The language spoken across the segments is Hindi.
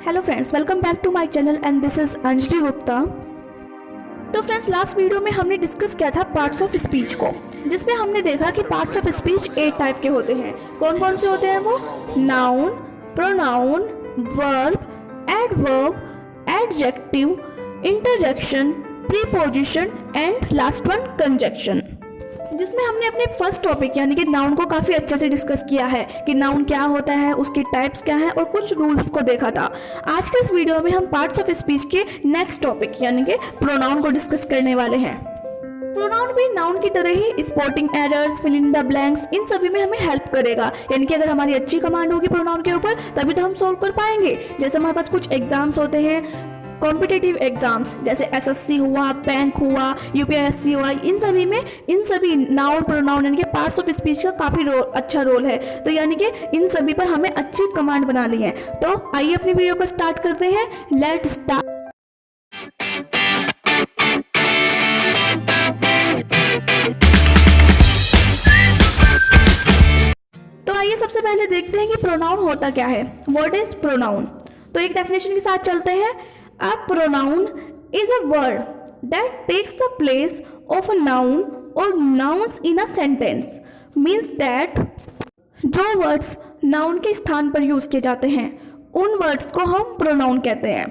Hello friends, welcome back to my channel and this is Anjali Gupta. तो फ्रेंड्स, लास्ट वीडियो में हमने डिस्कस किया था पार्ट्स ऑफ स्पीच को, जिसमें हमने देखा कि पार्ट्स ऑफ स्पीच 8 टाइप के होते हैं। कौन कौन से होते हैं वो? Noun, pronoun, verb, adverb, adjective, interjection, preposition and last one conjunction. जिसमें हमने अपने फर्स्ट टॉपिक यानी कि नाउन को काफ़ी अच्छे से डिस्कस किया है कि नाउन क्या होता है, उसकी टाइप्स क्या है और कुछ रूल्स को देखा था। आज के इस वीडियो में हम पार्ट्स ऑफ स्पीच के नेक्स्ट टॉपिक यानी कि प्रोनाउन को डिस्कस करने वाले हैं। प्रोनाउन भी नाउन की तरह ही spotting errors, fill in the blanks, इन सभी में हमें हेल्प करेगा। यानी कि अगर हमारी अच्छी कमांड होगी प्रोनाउन के ऊपर तभी तो हम सोल्व कर पाएंगे। जैसे हमारे पास कुछ एग्जाम्स होते हैं, कॉम्पिटिटिव एग्जाम्स, जैसे एसएससी हुआ, बैंक हुआ, यूपीएससी हुआ, इन सभी नाउन प्रोनाउन यानी कि पार्ट्स ऑफ स्पीच का काफ़ी अच्छा रोल है। तो यानी कि इन सभी पर हमें अच्छी कमांड बनानी है। तो आइए अपनी वीडियो को स्टार्ट करते हैं। Let's start. तो आइए सबसे पहले देखते हैं कि प्रोनाउन होता क्या है। What is pronoun? तो एक डेफिनेशन के साथ चलते हैं। A pronoun is a word that takes the place of a noun or nouns in a sentence. Means that जो words noun के स्थान पर यूज किए जाते हैं उन words को हम pronoun कहते हैं।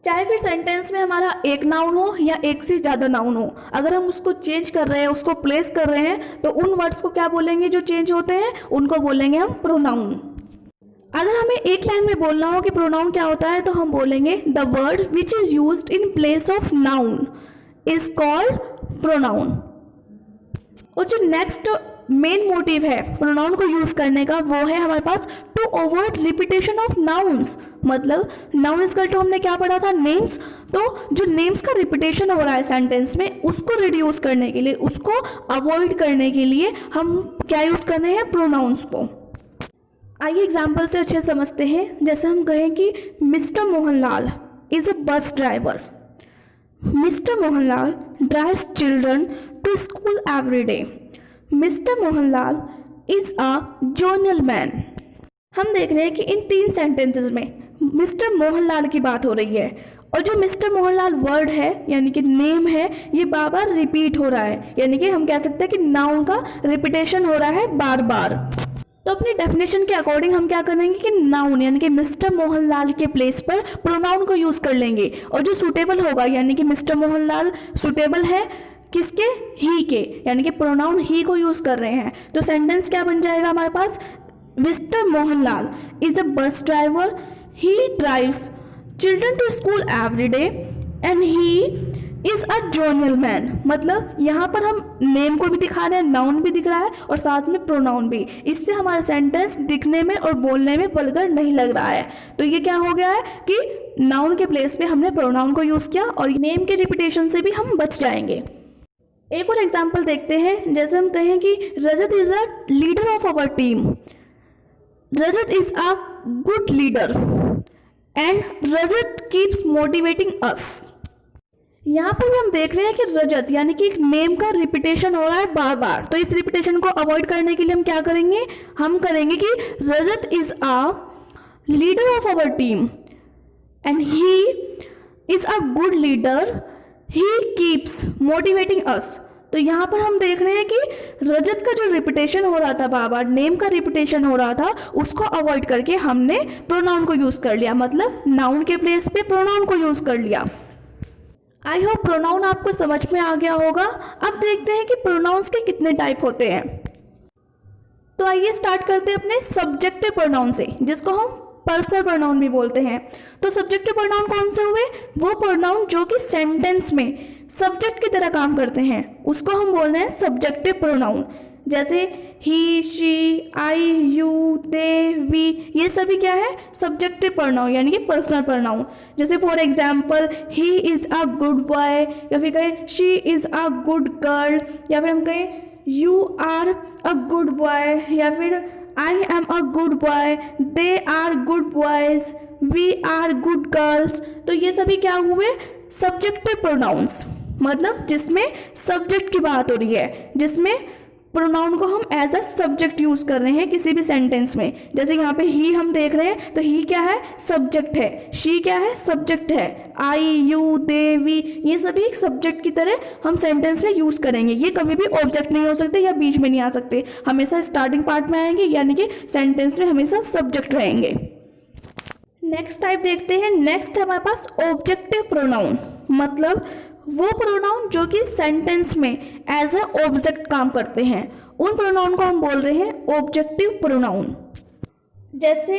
चाहे फिर सेंटेंस में हमारा एक नाउन हो या एक से ज़्यादा नाउन हो, अगर हम उसको चेंज कर रहे हैं, उसको प्लेस कर रहे हैं, तो उन वर्ड्स को क्या बोलेंगे जो चेंज होते हैं? उनको बोलेंगे हम प्रोनाउन। अगर हमें एक लाइन में बोलना हो कि प्रोनाउन क्या होता है तो हम बोलेंगे the word which is used in place of noun is called pronoun. और जो नेक्स्ट मेन मोटिव है प्रोनाउन को यूज करने का वो है हमारे पास to avoid repetition of nouns. मतलब नाउन इज इक्वल टू हमने क्या पढ़ा था? नेम्स। तो जो नेम्स का रिपीटेशन हो रहा है सेंटेंस में उसको रिड्यूस करने के लिए, उसको अवॉइड करने के लिए हम क्या यूज कर रहे हैं? प्रोनाउंस को। आइए एग्जाम्पल से अच्छे समझते हैं। जैसे हम कहें कि mister Mohanlal is a bus driver. Mister Mohanlal drives children to school every day. Mister Mohanlal is a journeyman. हम देख रहे हैं कि इन 3 सेंटेंसेस में मिस्टर मोहनलाल की बात हो रही है और जो मिस्टर मोहनलाल वर्ड है यानी कि नेम है ये बार बार रिपीट हो रहा है। यानी कि हम कह सकते हैं कि नाउन का रिपीटेशन हो रहा है बार बार। तो अपनी डेफिनेशन के अकॉर्डिंग हम क्या करेंगे कि नाउन यानी कि मिस्टर मोहनलाल के प्लेस पर प्रोनाउन को यूज कर लेंगे और जो सूटेबल होगा यानी कि मिस्टर मोहनलाल सूटेबल है किसके? ही के, यानी कि प्रोनाउन ही को यूज कर रहे हैं। तो सेंटेंस क्या बन जाएगा हमारे पास? Mister Mohanlal is a bus driver, he drives children to school every day and he is a journeyman. मतलब यहाँ पर हम नेम को भी दिखा रहे हैं, नाउन भी दिख रहा है और साथ में प्रोनाउन भी। इससे हमारा सेंटेंस दिखने में और बोलने में वल्गर नहीं लग रहा है। तो ये क्या हो गया है कि नाउन के प्लेस पे हमने प्रोनाउन को यूज किया और नेम के रिपीटेशन से भी हम बच जाएंगे। एक और एग्जाम्पल देखते हैं। जैसे हम कहें कि Rajat is a leader of our team. Rajat is a good leader and Rajat keeps motivating us. यहाँ पर भी हम देख रहे हैं कि रजत यानी कि एक नेम का रिपीटेशन हो रहा है बार बार। तो इस रिपीटेशन को अवॉइड करने के लिए हम क्या करेंगे? हम करेंगे कि Rajat is a leader of our team and he is a good leader, he keeps motivating us. तो यहाँ पर हम देख रहे हैं कि रजत का जो रिपीटेशन हो रहा था बार बार, नेम का रिपीटेशन हो रहा था, उसको अवॉइड करके हमने प्रोनाउन को यूज कर लिया। मतलब नाउन के प्लेस पे प्रोनाउन को यूज कर लिया। आई होप प्रोनाउन आपको समझ में आ गया होगा। अब देखते हैं कि प्रोनाउंस के कितने टाइप होते हैं। तो आइए स्टार्ट करते हैं अपने सब्जेक्टिव प्रोनाउन से, जिसको हम पर्सनल प्रोनाउन भी बोलते हैं। तो सब्जेक्टिव प्रोनाउन कौन से हुए? वो प्रोनाउन जो कि सेंटेंस में सब्जेक्ट की तरह काम करते हैं उसको हम बोल रहे हैं सब्जेक्टिव प्रोनाउन। जैसे he, she, I, you, they, we, ये सभी क्या है? सब्जेक्टिव प्रोनाउन यानी कि पर्सनल प्रोनाउन। जैसे for example he is a good boy, या फिर कहें she is a good girl, या फिर हम कहें you are a good boy, या फिर I am a good boy, they are good boys, we are good girls. तो ये सभी क्या हुए? Subjective pronouns. मतलब जिसमें सब्जेक्ट की बात हो रही है, जिसमें प्रोनाउन को हम एज अ सब्जेक्ट यूज कर रहे हैं किसी भी सेंटेंस में। जैसे यहाँ पे ही हम देख रहे हैं तो ही क्या है, सब्जेक्ट है। शी क्या है, सब्जेक्ट है। आई, यू, दे, वी, ये सभी एक सब्जेक्ट की तरह हम सेंटेंस में यूज करेंगे। ये कभी भी ऑब्जेक्ट नहीं हो सकते या बीच में नहीं आ सकते, हमेशा स्टार्टिंग पार्ट में आएंगे, यानी कि सेंटेंस में हमेशा सब्जेक्ट रहेंगे। नेक्स्ट टाइप देखते हैं। नेक्स्ट हमारे पास ऑब्जेक्टिव प्रोनाउन, मतलब वो प्रोनाउन जो कि सेंटेंस में एज अ ऑब्जेक्ट काम करते हैं, उन प्रोनाउन को हम बोल रहे हैं ऑब्जेक्टिव प्रोनाउन। जैसे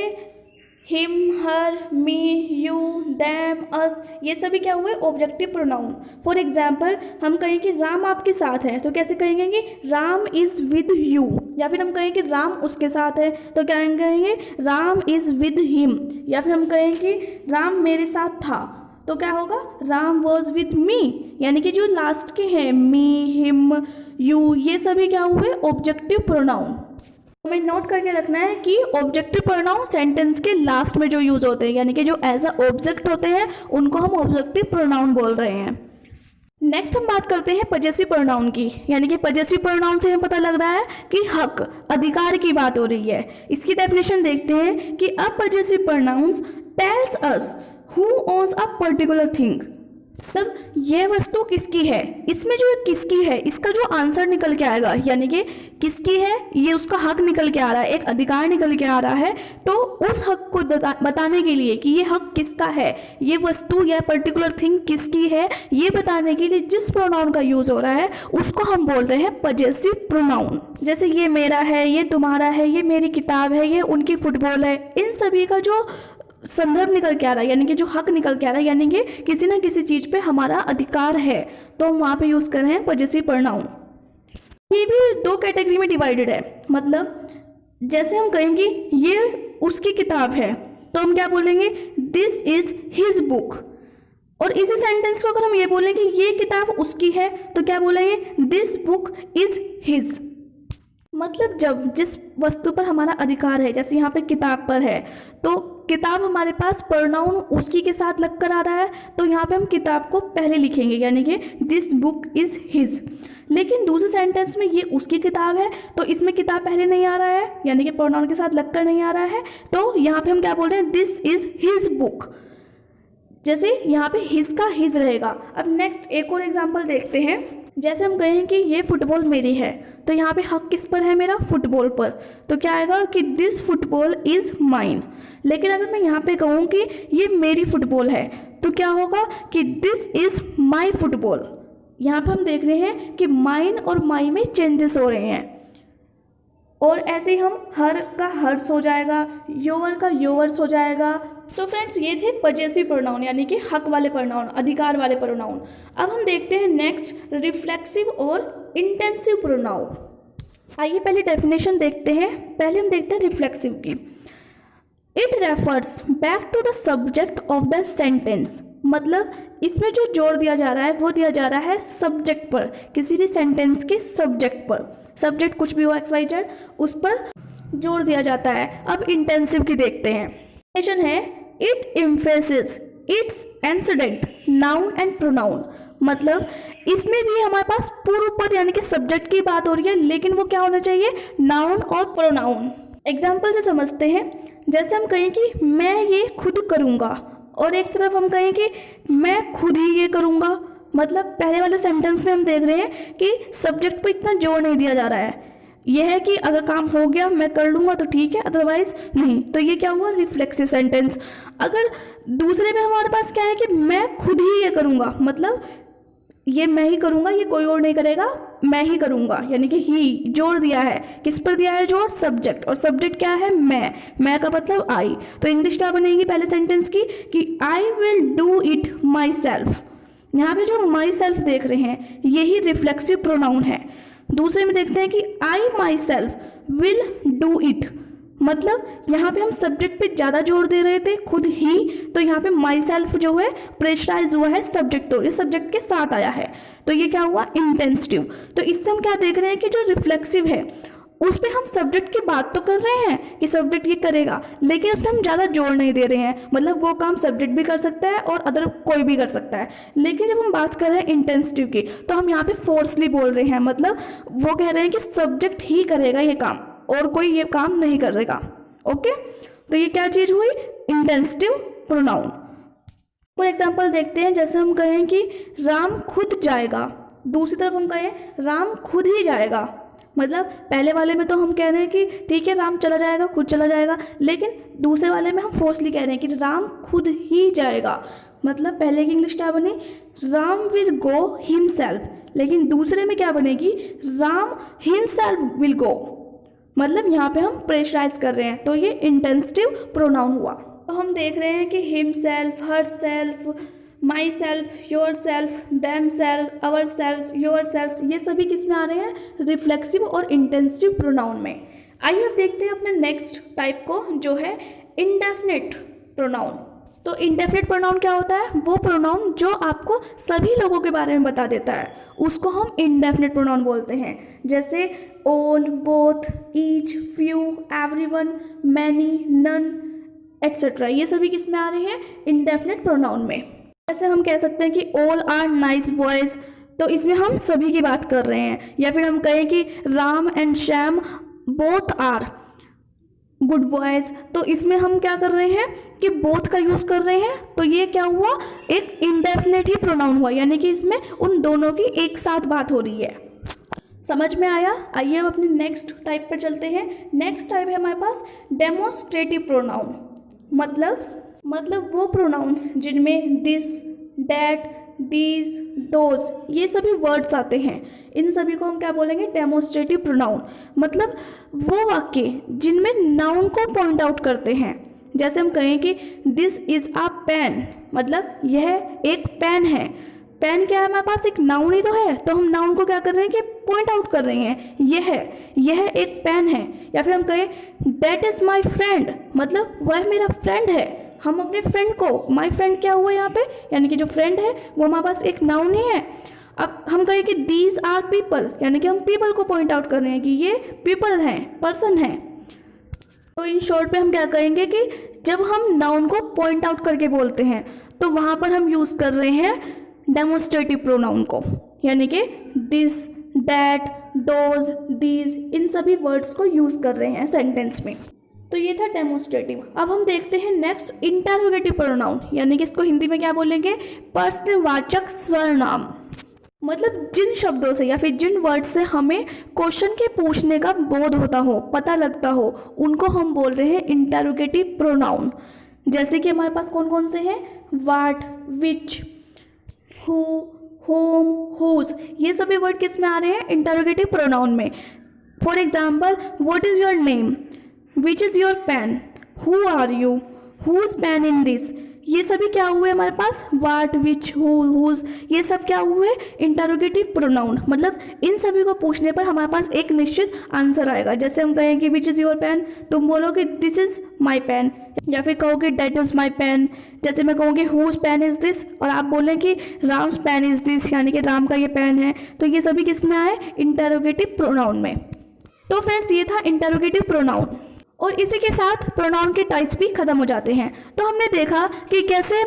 him, her, me, you, them, us, ये सभी क्या हुए, ऑब्जेक्टिव प्रोनाउन। फॉर एग्जाम्पल हम कहें कि राम आपके साथ है तो कैसे कहेंगे कि राम इज़ विद यू, या फिर हम कहें कि राम उसके साथ है तो क्या कहेंगे, राम इज़ विद हिम। या फिर हम कहें कि राम मेरे साथ था तो क्या होगा, राम वॉज विद मी। यानी कि जो लास्ट के हैं मी, हिम, यू, ये सभी क्या हुए, ऑब्जेक्टिव प्रोनाउन। हमें नोट करके रखना है कि ऑब्जेक्टिव प्रोनाउन सेंटेंस के लास्ट में जो यूज होते हैं, यानी कि जो एज अ ऑब्जेक्ट होते हैं, उनको हम ऑब्जेक्टिव प्रोनाउन बोल रहे हैं। नेक्स्ट हम बात करते हैं पजेसिव प्रोनाउन की, यानी कि पजेसिव प्रोनाउन से हमें पता लग रहा है कि हक, अधिकार की बात हो रही है। इसकी डेफिनेशन देखते हैं कि a possessive pronouns tells us who owns a particular thing. तब यह वस्तु किसकी है, इसमें जो किसकी है इसका जो आंसर निकल के आएगा, यानी कि किसकी है ये उसका हक निकल के आ रहा है, एक अधिकार निकल के आ रहा है। तो उस हक को बताने के लिए कि ये हक किसका है, ये वस्तु या पर्टिकुलर थिंग किसकी है, ये बताने के लिए जिस प्रोनाउन का यूज हो रहा है उसको हम बोल रहे हैं पजेसिव प्रोनाउन। जैसे ये मेरा है, ये तुम्हारा है, ये मेरी किताब है, ये उनकी फुटबॉल है, इन सभी का जो संदर्भ निकल के आ रहा है, यानी कि जो हक निकल के आ रहा है, यानी कि किसी ना किसी चीज पे हमारा अधिकार है, तो हम वहां पे यूज कर रहे हैं पजेसिव प्रोनाउन। ये भी दो कैटेगरी में डिवाइडेड है, मतलब जैसे हम कहेंगे ये उसकी किताब है तो हम क्या बोलेंगे, दिस इज हिज बुक। और इसी सेंटेंस को अगर हम ये बोलेंगे ये किताब उसकी है तो क्या बोलेंगे, दिस बुक इज हिज। मतलब जब जिस वस्तु पर हमारा अधिकार है, जैसे यहाँ पे किताब पर है, तो किताब हमारे पास प्रोनाउन उसकी के साथ लग कर आ रहा है, तो यहाँ पे हम किताब को पहले लिखेंगे, यानी कि दिस बुक इज हिज। लेकिन दूसरे सेंटेंस में ये उसकी किताब है तो इसमें किताब पहले नहीं आ रहा है, यानी कि प्रोनाउन के साथ लगकर नहीं आ रहा है, तो यहाँ पे हम क्या बोल रहे हैं, दिस इज हिज बुक। जैसे यहाँ पे हिज का हिज रहेगा। अब नेक्स्ट एक और एग्जांपल देखते हैं। जैसे हम कहें कि ये फुटबॉल मेरी है तो यहाँ पे हक किस पर है, मेरा फुटबॉल पर, तो क्या आएगा कि दिस फुटबॉल इज माइन। लेकिन अगर मैं यहाँ पे कहूँ कि ये मेरी फुटबॉल है तो क्या होगा कि दिस इज माई फुटबॉल। यहाँ पे हम देख रहे हैं कि माइन और माई में चेंजेस हो रहे हैं। और ऐसे ही हम हर का हर्स हो जाएगा, योवर का योवर्स हो जाएगा। तो फ्रेंड्स ये थे पजेसिव प्रोनाउन, यानी कि हक वाले प्रोनाउन, अधिकार वाले प्रोनाउन। अब हम देखते हैं नेक्स्ट रिफ्लेक्सिव और इंटेंसिव प्रोनाउन। आइए पहले डेफिनेशन देखते हैं। पहले हम देखते हैं रिफ्लेक्सिव की। It refers back to the subject of the sentence, मतलब इसमें जो जोर दिया जा रहा है वो दिया जा रहा है सब्जेक्ट पर, किसी भी सेंटेंस के सब्जेक्ट पर। सब्जेक्ट कुछ भी हो XYZ, उस पर जोर दिया जाता है। अब इंटेंसिव की देखते हैं। डेफिनेशन है it emphasis its antecedent noun and pronoun, मतलब इसमें भी हमारे पास पूर्व पद यानी कि सब्जेक्ट की बात हो रही है, लेकिन वो क्या होना चाहिए, नाउन और प्रोनाउन। एग्जाम्पल से समझते हैं। जैसे हम कहें कि मैं ये खुद करूँगा, और एक तरफ हम कहें कि मैं खुद ही ये करूँगा, मतलब पहले वाले सेंटेंस में हम देख रहे हैं कि सब्जेक्ट पर इतना जोर नहीं दिया जा रहा है। यह है कि अगर काम हो गया मैं कर लूँगा तो ठीक है, अदरवाइज नहीं। तो ये क्या हुआ, रिफ्लेक्सिव सेंटेंस। अगर दूसरे में हमारे पास क्या है कि मैं खुद ही ये करूँगा, मतलब ये मैं ही करूँगा, ये कोई और नहीं करेगा, मैं ही करूँगा, यानी कि ही जोर दिया है। किस पर दिया है जोर, सब्जेक्ट, और सब्जेक्ट क्या है, मैं का मतलब आई। तो इंग्लिश क्या बनेगी पहले सेंटेंस की कि I will do it my self. यहाँ पे जो माई सेल्फ देख रहे हैं यही रिफ्लेक्सिव प्रोनाउन है। दूसरे में देखते हैं कि I myself will do it, मतलब यहाँ पे हम सब्जेक्ट पे ज़्यादा जोर दे रहे थे, खुद ही, तो यहाँ पे माई सेल्फ जो है प्रेशराइज हुआ है सब्जेक्ट, तो ये सब्जेक्ट के साथ आया है, तो ये क्या हुआ, इंटेंसिव। तो इससे हम क्या देख रहे हैं कि जो रिफ्लेक्सिव है उस पे हम सब्जेक्ट की बात तो कर रहे हैं कि सब्जेक्ट ये करेगा, लेकिन उसमें हम ज़्यादा जोर नहीं दे रहे हैं, मतलब वो काम सब्जेक्ट भी कर सकता है और अदर कोई भी कर सकता है। लेकिन जब हम बात कर रहे हैं इंटेंसिव की, तो हम यहाँ पे फोर्सली बोल रहे हैं, मतलब वो कह रहे हैं कि सब्जेक्ट ही करेगा ये काम और कोई ये काम नहीं करेगा। ओके, तो ये क्या चीज़ हुई, इंटेंसिव प्रोनाउन। फॉर एग्जाम्पल देखते हैं, जैसे हम कहें कि राम खुद जाएगा, दूसरी तरफ हम कहें राम खुद ही जाएगा। मतलब पहले वाले में तो हम कह रहे हैं कि ठीक है राम चला जाएगा, खुद चला जाएगा, लेकिन दूसरे वाले में हम फोर्सली कह रहे हैं कि राम खुद ही जाएगा। मतलब पहले की इंग्लिश क्या बनी, राम विल गो हिमसेल्फ, लेकिन दूसरे में क्या बनेगी, राम हिमसेल्फ विल गो। मतलब यहाँ पे हम प्रेशराइज कर रहे हैं, तो ये इंटेंसिव प्रोनाउन हुआ। तो हम देख रहे हैं कि himself, herself, my self, your self, them self, our self, your self, ये सभी किस में आ रहे हैं, रिफ्लेक्सिव और इंटेंसिव प्रोनाउन में। आइए अब देखते हैं अपने नेक्स्ट टाइप को, जो है इंडेफिनिट प्रोनाउन। तो इंडेफिनिट प्रोनाउन क्या होता है, वो प्रोनाउन जो आपको सभी लोगों के बारे में बता देता है, उसको हम इंडेफिनिट प्रोनाउन बोलते हैं। जैसे all, both, each, few, everyone, many, none etcetera, ये सभी किस में आ रहे हैं, इंडेफिनिट प्रोनाउन में। जैसे हम कह सकते हैं कि ऑल आर नाइस बॉयज़, तो इसमें हम सभी की बात कर रहे हैं। या फिर हम कहें कि Ram and Shyam both are good boys, तो इसमें हम क्या कर रहे हैं कि बोथ का यूज़ कर रहे हैं, तो ये क्या हुआ, एक इंडेफिनिट ही प्रोनाउन हुआ, यानी कि इसमें उन दोनों की एक साथ बात हो रही है। समझ में आया। आइए हम अपने नेक्स्ट टाइप पर चलते हैं। नेक्स्ट टाइप है हमारे पास डेमोस्ट्रेटिव प्रोनाउन। मतलब वो प्रोनाउंस जिनमें दिस, डैट, दीज, दोज, ये सभी वर्ड्स आते हैं, इन सभी को हम क्या बोलेंगे, डेमोस्ट्रेटिव प्रोनाउन। मतलब वो वाक्य जिनमें नाउन को पॉइंट आउट करते हैं। जैसे हम कहें कि दिस इज़ अ पेन, मतलब यह एक पेन है। पेन क्या है, हमारे पास एक नाउन ही तो है, तो हम नाउन को क्या कर रहे हैं कि पॉइंट आउट कर रहे हैं, यह एक पेन है। या फिर हम कहें दैट इज़ माई फ्रेंड, मतलब वह मेरा फ्रेंड है। हम अपने फ्रेंड को, माई फ्रेंड क्या हुआ यहाँ पे, यानी कि जो फ्रेंड है वो हमारे पास एक नाउन ही है। अब हम कहें कि दीज आर पीपल, यानी कि हम पीपल को पॉइंट आउट कर रहे हैं कि ये पीपल हैं, पर्सन हैं। तो इन शॉर्ट पे हम क्या कहेंगे कि जब हम नाउन को पॉइंट आउट करके बोलते हैं, तो वहाँ पर हम यूज़ कर रहे हैं डेमोस्ट्रेटिव प्रोनाउन को, यानी कि दिस, डैट, दोज, दीज, इन सभी वर्ड्स को यूज़ कर रहे हैं सेंटेंस में। तो ये था डेमोस्ट्रेटिव। अब हम देखते हैं नेक्स्ट इंटरोगेटिव प्रोनाउन, यानी कि इसको हिंदी में क्या बोलेंगे, प्रश्नवाचक सर्वनाम। मतलब जिन शब्दों से या फिर जिन वर्ड से हमें क्वेश्चन के पूछने का बोध होता हो, पता लगता हो, उनको हम बोल रहे हैं इंटरोगेटिव प्रोनाउन। जैसे कि हमारे पास कौन कौन से हैं, what, which, who, whom, whose, ये सभी वर्ड किस में आ रहे हैं, इंटरोगेटिव प्रोनाउन में। For example, what is your name, which is your pen, who are you, whose pen in this, ये सभी क्या हुए हमारे पास, व्हाट, विच, हु, हुज, ये सब क्या हुए, इंटरोगेटिव प्रोनाउन। मतलब इन सभी को पूछने पर हमारे पास एक निश्चित आंसर आएगा। जैसे हम कहें कि विच इज़ योर पेन, तुम बोलोगे दिस इज़ माई पेन, या फिर कहोगे डेट इज़ माई पेन। जैसे मैं कहूँगी हुज पेन इज़ दिस, और आप बोलें कि राम्स पेन इज़ दिस, यानी कि राम का ये पेन है। तो ये सभी किस में आए, इंटरोगेटिव प्रोनाउन में। तो फ्रेंड्स ये था इंटरोगेटिव प्रोनाउन, और इसी के साथ प्रोनाउन के टाइप्स भी खत्म हो जाते हैं। तो हमने देखा कि कैसे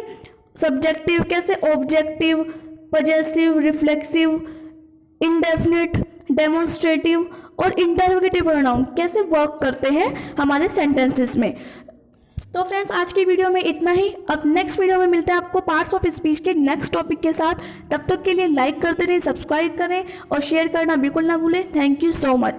सब्जेक्टिव, कैसे objective, possessive, reflexive, indefinite, demonstrative और इंटरोगेटिव प्रोनाउन कैसे वर्क करते हैं हमारे सेंटेंसेस में। तो फ्रेंड्स आज की वीडियो में इतना ही। अब नेक्स्ट वीडियो में मिलते हैं आपको पार्ट्स ऑफ स्पीच के नेक्स्ट टॉपिक के साथ। तब तक के लिए लाइक करते रहें, सब्सक्राइब करें और शेयर करना बिल्कुल ना भूलें। Thank you so much.